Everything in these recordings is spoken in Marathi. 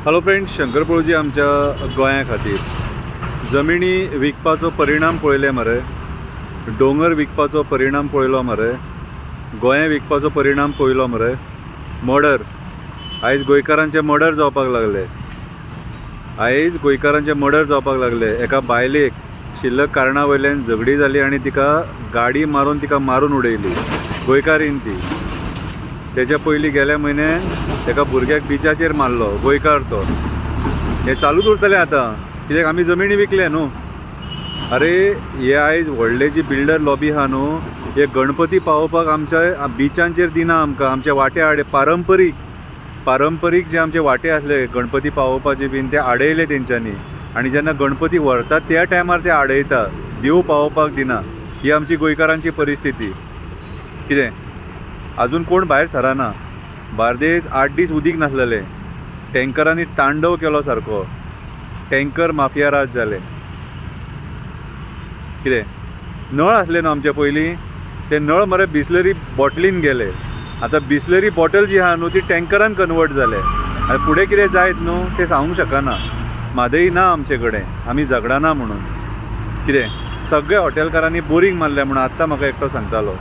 हॅलो फ्रेंड्स, शंकर पळोवजी आमच्या गोंया खातीर जमिनी विकपाचो परिणाम पळयले मरे, डोंगर विकपाचो परिणाम पळयलो मरे, गोंया विकपाचो परिणाम पळयलो मरे। मर्डर आयज गोंयकारांचे मर्डर जावपाक लागले। आयज गोंयकारांचे मर्डर जावपाक लागले। एका बायलेक शिल्लक कारणां वयल्यान झगडी जाली आनी तिका गाडी मारून तिका मारून उडयली, गोंयकारीन ती। तेच्या पयलीं गेल्या म्हयन्यान एका भुरग्याक बिचाचेर मारलो, गोंयकार तो। हे चालूच उरतलें आतां, कित्याक आमी जमिनी विकले न्हू। अरे हे आयज व्हडले जी बिल्डर लॉबी आहा न्हू, हे गणपती पावोवपाक आमच्या बिचांचेर दिना आमकां। आमचे वाटे पारंपरीक जे आमचे वाटे आसले गणपती पावोवपाचे बीन, ते आडयले तेंच्यांनी। आनी जेन्ना गणपती व्हरतात त्या टायमार ते आडयता, देव पावोवपाक दिना। ही आमची गोंयकारांची परिस्थिती। कितें अजून कोण भायर सराना। बार्देस 8 दीस उदीक नासलेले, टँकरांनी तांडव केलो सारको। टँकर माफिया राज जाले। कितें नळ आसले न्हू आमचे पयलीं, ते नळ मरे बिस्लरी बॉटलीन गेले। आतां बिस्लरी बॉटल जी आहा न्हू ती टँकरान कन्वर्ट जाले। आनी फुडें कितें जायत न्हू तें सांगूंक शकना। म्हादई ना आमचे कडेन, आमी झगडाना म्हणून। कितें सगळे हॉटेलकारांनी बोरींग मारले म्हणून आत्तां म्हाका एकटो सांगतालो,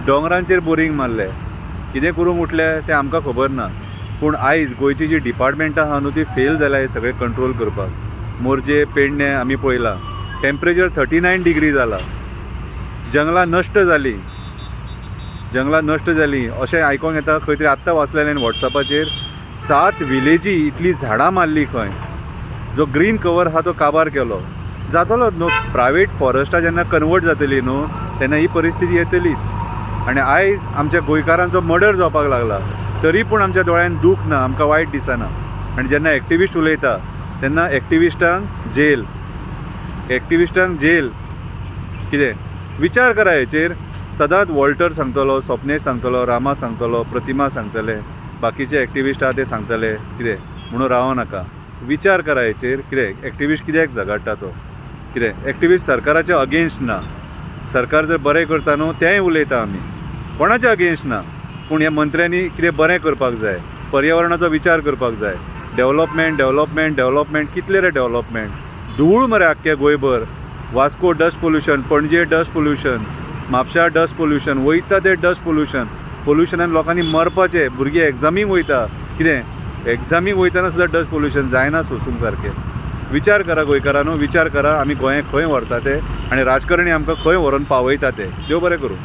दोंगरांचेर बोरींग मारले। कितें करूंक उठले तें आमकां खबर ना। पूण आयज गोंयची जी डिपार्टमेंटां आहा न्हू ती फेल जाला हे सगळे कंट्रोल करपाक। मोरजे पेडणे आमी पळयलां, टेम्परेचर 39 डिग्री जाला। जंगलां नश्ट जालीं अशें आयकोंक येता। खंय तरी आत्तां वाचलेलें वॉट्सॅपाचेर 7 विलेजी इतली झाडां मारली खंय। जो ग्रीन कवर आहा तो काबार केलो। जातलोच न्हू, प्रायवेट फॉरेस्टां जेन्ना कन्वर्ट जातली न्हू तेन्ना ही परिस्थिती येतली। आनी आयज आमच्या गोंयकारांचो मर्डर जावपाक लागला, तरी पूण आमच्या दोळ्यान दूख ना, आमकां वायट दिसना। आनी जेन्ना एक्टिविस्ट उलयता तेन्ना एक्टिविस्टांक जेल। कितें विचार करा हेचेर। सदांच वॉल्टर सांगतलो, स्वप्नेश सांगतलो, रामा सांगतलो, प्रतिमा सांगतले, बाकीचे एक्टिविस्ट आहा ते सांगतले कितें म्हणून रावो नाका। विचार करा हेचेर। कितें एक्टिविस्ट कित्याक झगडटा तो? कितें एक्टिविस्ट सरकाराच्या अगेन्स्ट ना। सरकार जर बरें करता न्हू तेंय उलयता आमी, कोणाच्या अगेन्स्ट ना। पूण ह्या मंत्र्यांनी कितें बरें करपाक जाय, पर्यावरणाचो विचार करपाक जाय। डेव्हलपमेंट कितले रे डेव्हलपमेंट? धूळ मरे आख्ख्या गोंयभर। Vasco dust pollution, Panaji dust pollution, Mapusa dust pollution, वयता ते डस्ट पोल्युशनान लोकांनी मरपाचे। भुरगीं एग्जामीक वयता, कितें एग्जामीक वयताना सुद्दां डस्ट पोल्युशन जायना सोसूंक सारकें। विचार करा गोंयकारांनो, विचार करा आमी गोंय खंय व्हरता ते, आनी राजकारणी आमकां खंय व्हरून पावयता ते। देव बरें करूं।